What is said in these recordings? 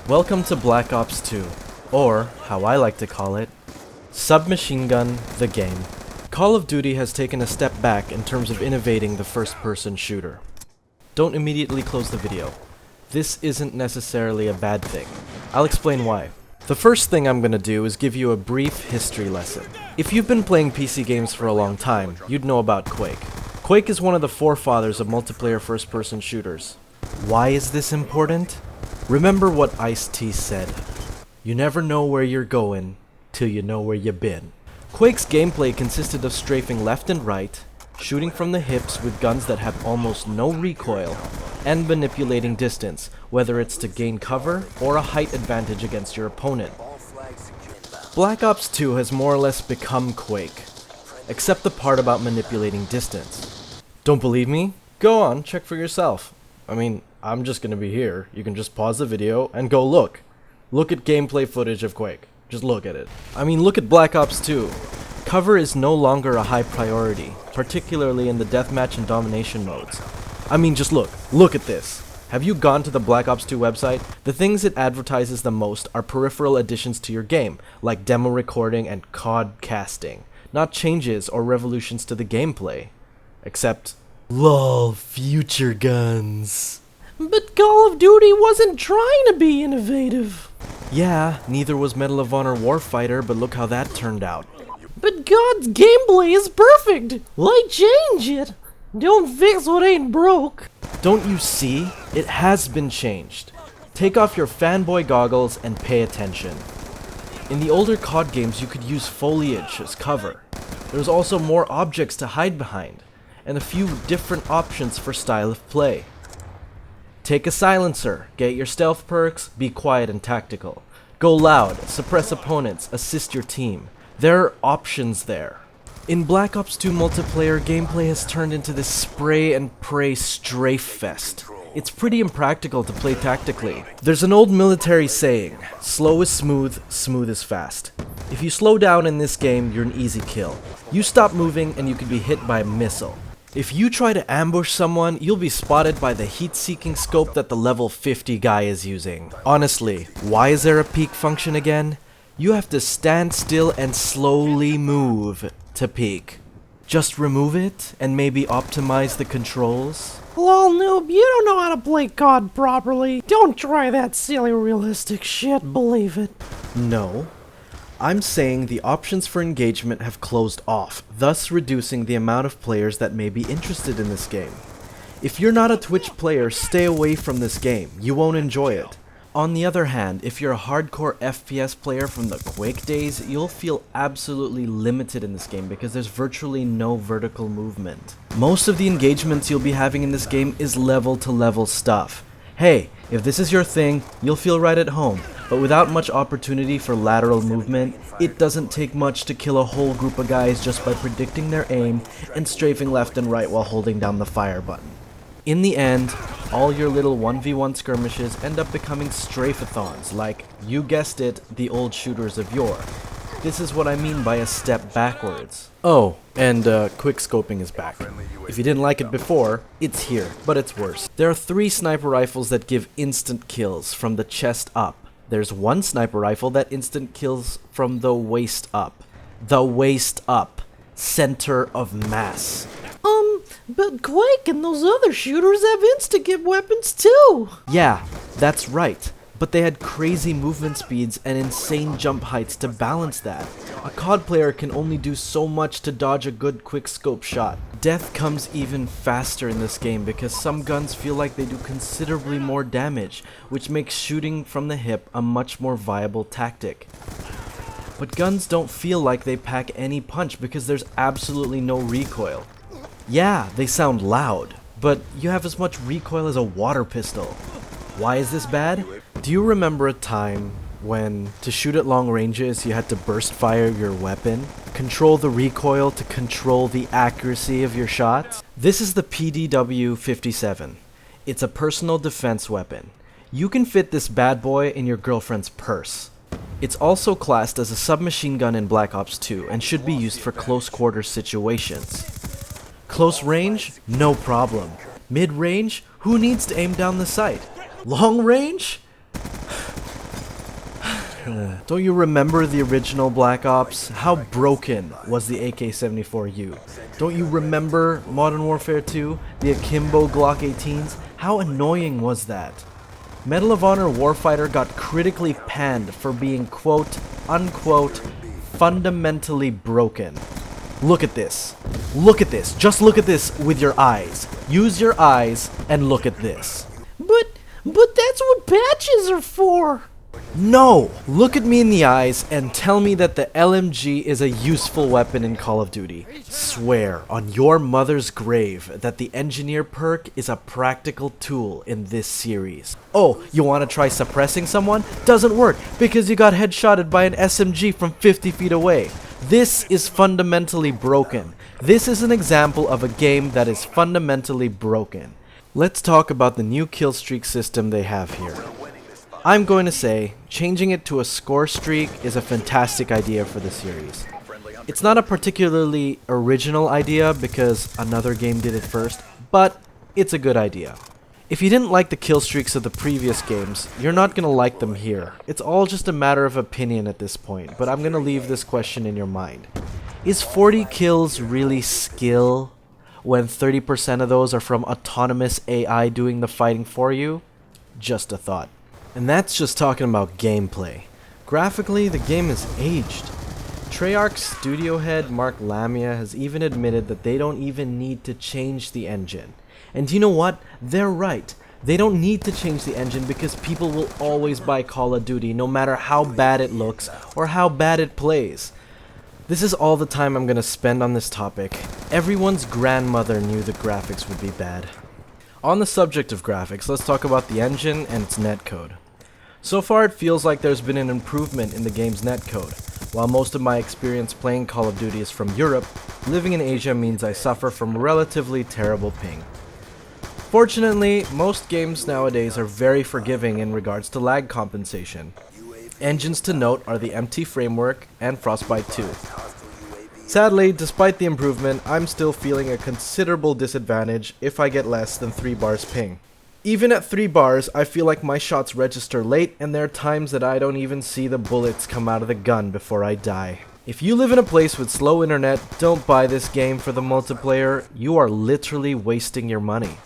Welcome to Black Ops 2, or, how I like to call it, Submachine Gun, the game. Call of Duty has taken a step back in terms of innovating the first-person shooter. Don't immediately close the video. This isn't necessarily a bad thing. I'll explain why. The first thing I'm gonna do is give you a brief history lesson. If you've been playing PC games for a long time, you'd know about Quake. Quake is one of the forefathers of multiplayer first-person shooters. Why is this important? Remember what Ice-T said. You never know where you're going till you know where you've been. Quake's gameplay consisted of strafing left and right, shooting from the hips with guns that have almost no recoil, and manipulating distance, whether it's to gain cover or a height advantage against your opponent. Black Ops 2 has more or less become Quake, except the part about manipulating distance. Don't believe me? Go on, check for yourself. I mean, I'm just gonna be here. You can just pause the video and go look. Look at gameplay footage of Quake. Just look at it. I mean, look at Black Ops 2. Cover is no longer a high priority, particularly in the deathmatch and domination modes. I mean, just look. Look at this. Have you gone to the Black Ops 2 website? The things it advertises the most are peripheral additions to your game, like demo recording and COD casting, not changes or revolutions to the gameplay. Except, LOL, future guns. But Call of Duty wasn't trying to be innovative. Yeah, neither was Medal of Honor Warfighter, but look how that turned out. But God's gameplay is perfect. Why change it? Don't fix what ain't broke. Don't you see? It has been changed. Take off your fanboy goggles and pay attention. In the older COD games, you could use foliage as cover. There was also more objects to hide behind, and a few different options for style of play. Take a silencer, get your stealth perks, be quiet and tactical. Go loud, suppress opponents, assist your team. There are options there. In Black Ops 2 multiplayer, gameplay has turned into this spray and pray strafe fest. It's pretty impractical to play tactically. There's an old military saying, slow is smooth, smooth is fast. If you slow down in this game, you're an easy kill. You stop moving and you can be hit by a missile. If you try to ambush someone, you'll be spotted by the heat-seeking scope that the level 50 guy is using. Honestly, why is there a peek function again? You have to stand still and slowly move to peek. Just remove it and maybe optimize the controls. Lol, noob, you don't know how to play COD properly. Don't try that silly realistic shit, believe it. No. I'm saying the options for engagement have closed off, thus reducing the amount of players that may be interested in this game. If you're not a Twitch player, stay away from this game. You won't enjoy it. On the other hand, if you're a hardcore FPS player from the Quake days, you'll feel absolutely limited in this game because there's virtually no vertical movement. Most of the engagements you'll be having in this game is level-to-level stuff. Hey, if this is your thing, you'll feel right at home, but without much opportunity for lateral movement, it doesn't take much to kill a whole group of guys just by predicting their aim and strafing left and right while holding down the fire button. In the end, all your little 1v1 skirmishes end up becoming strafe-a-thons, like, you guessed it, the old shooters of yore. This is what I mean by a step backwards. Oh, and quick scoping is back. If you didn't like it before, it's here, but it's worse. There are 3 sniper rifles that give instant kills from the chest up. There's 1 sniper rifle that instant kills from the waist up. The waist up. Center of mass. But Quake and those other shooters have insta-get weapons too. Yeah, that's right. But they had crazy movement speeds and insane jump heights to balance that. A COD player can only do so much to dodge a good quick scope shot. Death comes even faster in this game because some guns feel like they do considerably more damage, which makes shooting from the hip a much more viable tactic. But guns don't feel like they pack any punch because there's absolutely no recoil. Yeah, they sound loud, but you have as much recoil as a water pistol. Why is this bad? Do you remember a time when, to shoot at long ranges, you had to burst fire your weapon? Control the recoil to control the accuracy of your shots? This is the PDW-57. It's a personal defense weapon. You can fit this bad boy in your girlfriend's purse. It's also classed as a submachine gun in Black Ops 2 and should be used for close quarters situations. Close range? No problem. Mid range? Who needs to aim down the sight? Long range? Don't you remember the original Black Ops? How broken was the AK-74U? Don't you remember Modern Warfare 2? The Akimbo Glock 18s? How annoying was that? Medal of Honor Warfighter got critically panned for being quote, unquote, fundamentally broken. Look at this. Look at this. Just look at this with your eyes. Use your eyes and look at this. But that's what patches are for. No! Look at me in the eyes and tell me that the LMG is a useful weapon in Call of Duty. Swear on your mother's grave that the engineer perk is a practical tool in this series. Oh, you want to try suppressing someone? Doesn't work because you got headshotted by an SMG from 50 feet away. This is fundamentally broken. This is an example of a game that is fundamentally broken. Let's talk about the new kill streak system they have here. I'm going to say, changing it to a score streak is a fantastic idea for the series. It's not a particularly original idea because another game did it first, but it's a good idea. If you didn't like the kill streaks of the previous games, you're not going to like them here. It's all just a matter of opinion at this point, but I'm going to leave this question in your mind. Is 40 kills really skill when 30% of those are from autonomous AI doing the fighting for you? Just a thought. And that's just talking about gameplay. Graphically, the game is aged. Treyarch's studio head Mark Lamia has even admitted that they don't even need to change the engine. And you know what? They're right. They don't need to change the engine because people will always buy Call of Duty no matter how bad it looks or how bad it plays. This is all the time I'm gonna spend on this topic. Everyone's grandmother knew the graphics would be bad. On the subject of graphics, let's talk about the engine and its netcode. So far it feels like there's been an improvement in the game's netcode. While most of my experience playing Call of Duty is from Europe, living in Asia means I suffer from relatively terrible ping. Fortunately, most games nowadays are very forgiving in regards to lag compensation. Engines to note are the MT Framework and Frostbite 2. Sadly, despite the improvement, I'm still feeling a considerable disadvantage if I get less than 3 bars ping. Even at 3 bars, I feel like my shots register late and there are times that I don't even see the bullets come out of the gun before I die. If you live in a place with slow internet, don't buy this game for the multiplayer. You are literally wasting your money.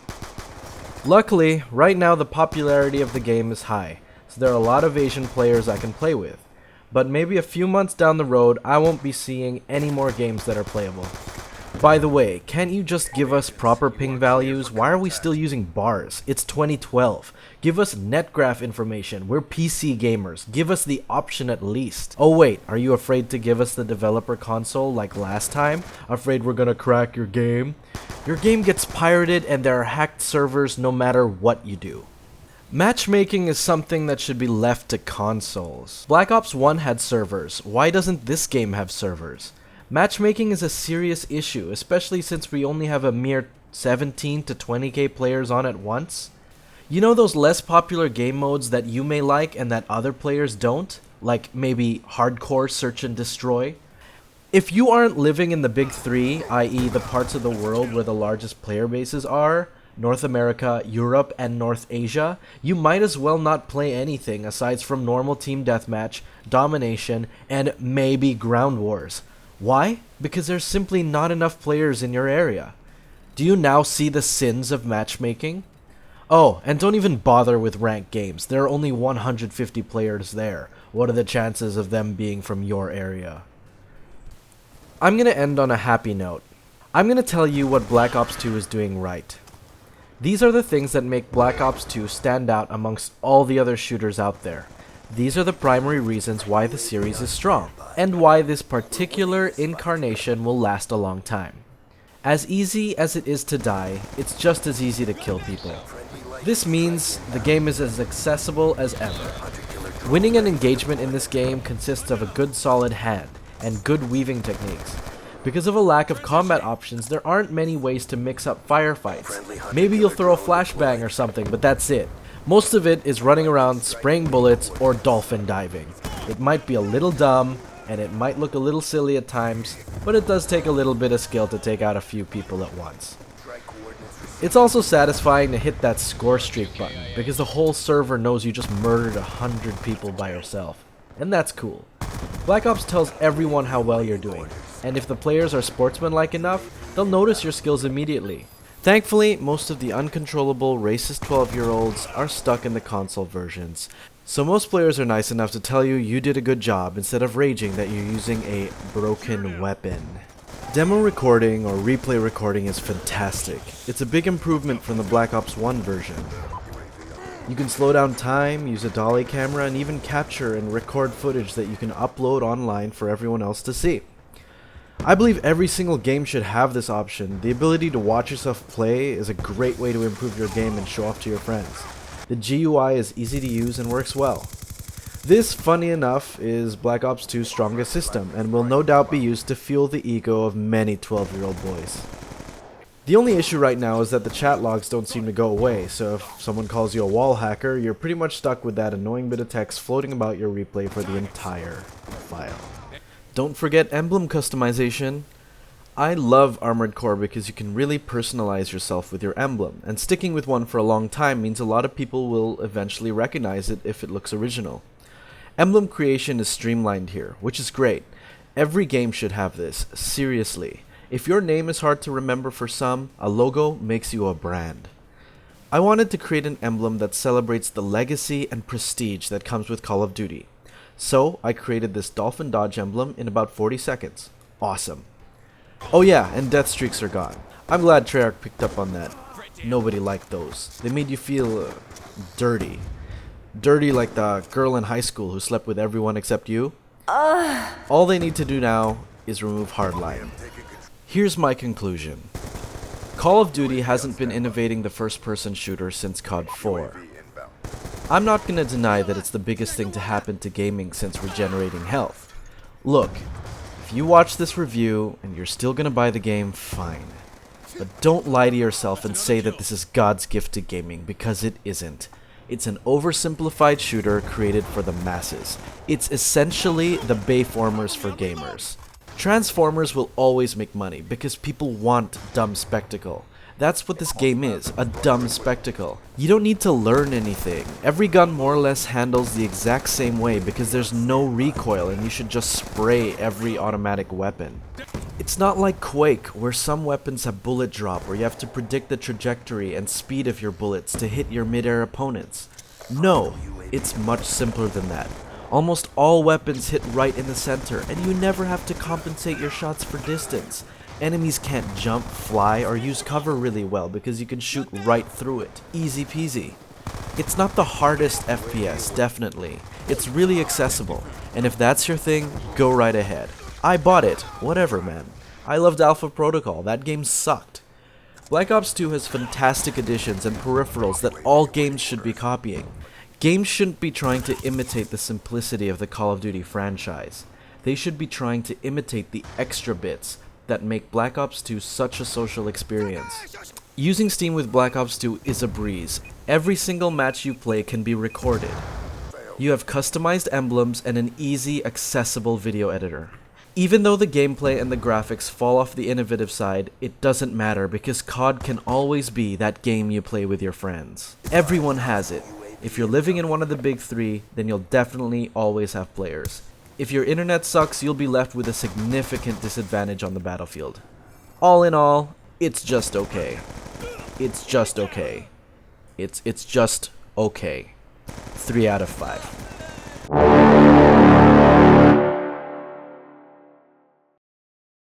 Luckily, right now the popularity of the game is high, so there are a lot of Asian players I can play with. But maybe a few months down the road, I won't be seeing any more games that are playable. By the way, can't you just give us proper ping values? Why are we still using bars? It's 2012. Give us netgraph information. We're PC gamers. Give us the option at least. Oh wait, are you afraid to give us the developer console like last time? Afraid we're gonna crack your game? Your game gets pirated and there are hacked servers no matter what you do. Matchmaking is something that should be left to consoles. Black Ops 1 had servers. Why doesn't this game have servers? Matchmaking is a serious issue, especially since we only have a mere 17 to 20k players on at once. You know those less popular game modes that you may like and that other players don't? Like maybe hardcore search and destroy? If you aren't living in the big three, i.e. the parts of the world where the largest player bases are, North America, Europe, and North Asia, you might as well not play anything aside from normal team deathmatch, domination, and maybe ground wars. Why? Because there's simply not enough players in your area. Do you now see the sins of matchmaking? Oh, and don't even bother with ranked games. There are only 150 players there. What are the chances of them being from your area? I'm gonna end on a happy note. I'm gonna tell you what Black Ops 2 is doing right. These are the things that make Black Ops 2 stand out amongst all the other shooters out there. These are the primary reasons why the series is strong, and why this particular incarnation will last a long time. As easy as it is to die, it's just as easy to kill people. This means the game is as accessible as ever. Winning an engagement in this game consists of a good solid hand, and good weaving techniques. Because of a lack of combat options, there aren't many ways to mix up firefights. Maybe you'll throw a flashbang or something, but that's it. Most of it is running around spraying bullets or dolphin diving. It might be a little dumb, and it might look a little silly at times, but it does take a little bit of skill to take out a few people at once. It's also satisfying to hit that score streak button, because the whole server knows you just murdered 100 people by yourself. and that's cool. Black Ops tells everyone how well you're doing, and if the players are sportsmanlike enough, they'll notice your skills immediately. Thankfully, most of the uncontrollable racist 12-year-olds are stuck in the console versions, so most players are nice enough to tell you you did a good job instead of raging that you're using a broken weapon. Demo recording or replay recording is fantastic. It's a big improvement from the Black Ops 1 version. You can slow down time, use a dolly camera, and even capture and record footage that you can upload online for everyone else to see. I believe every single game should have this option. The ability to watch yourself play is a great way to improve your game and show off to your friends. The GUI is easy to use and works well. This, funny enough, is Black Ops 2's strongest system and will no doubt be used to fuel the ego of many 12-year-old boys. The only issue right now is that the chat logs don't seem to go away, so if someone calls you a wall hacker, you're pretty much stuck with that annoying bit of text floating about your replay for the entire file. Don't forget emblem customization. I love Armored Core because you can really personalize yourself with your emblem, and sticking with one for a long time means a lot of people will eventually recognize it if it looks original. Emblem creation is streamlined here, which is great. Every game should have this, seriously. If your name is hard to remember for some, a logo makes you a brand. I wanted to create an emblem that celebrates the legacy and prestige that comes with Call of Duty. So I created this Dolphin Dodge emblem in about 40 seconds. Awesome. Oh yeah, and death streaks are gone. I'm glad Treyarch picked up on that. Nobody liked those. They made you feel dirty. Dirty like the girl in high school who slept with everyone except you. All they need to do now is remove Hardline. Here's my conclusion. Call of Duty hasn't been innovating the first-person shooter since COD 4. I'm not gonna deny that it's the biggest thing to happen to gaming since regenerating health. Look, if you watch this review and you're still gonna buy the game, fine. But don't lie to yourself and say that this is God's gift to gaming, because it isn't. It's an oversimplified shooter created for the masses. It's essentially the Bayformers for gamers. Transformers will always make money because people want dumb spectacle. That's what this game is, a dumb spectacle. You don't need to learn anything. Every gun more or less handles the exact same way because there's no recoil and you should just spray every automatic weapon. It's not like Quake, where some weapons have bullet drop where you have to predict the trajectory and speed of your bullets to hit your mid-air opponents. No, it's much simpler than that. Almost all weapons hit right in the center, and you never have to compensate your shots for distance. Enemies can't jump, fly, or use cover really well because you can shoot right through it. Easy peasy. It's not the hardest FPS, definitely. It's really accessible, and if that's your thing, go right ahead. I bought it, whatever man. I loved Alpha Protocol, that game sucked. Black Ops 2 has fantastic additions and peripherals that all games should be copying. Games shouldn't be trying to imitate the simplicity of the Call of Duty franchise. They should be trying to imitate the extra bits that make Black Ops 2 such a social experience. Using Steam with Black Ops 2 is a breeze. Every single match you play can be recorded. You have customized emblems and an easy, accessible video editor. Even though the gameplay and the graphics fall off the innovative side, it doesn't matter because COD can always be that game you play with your friends. Everyone has it. If you're living in one of the big three, then you'll definitely always have players. If your internet sucks, you'll be left with a significant disadvantage on the battlefield. All in all, it's just okay. It's just okay. It's just okay. 3 out of 5.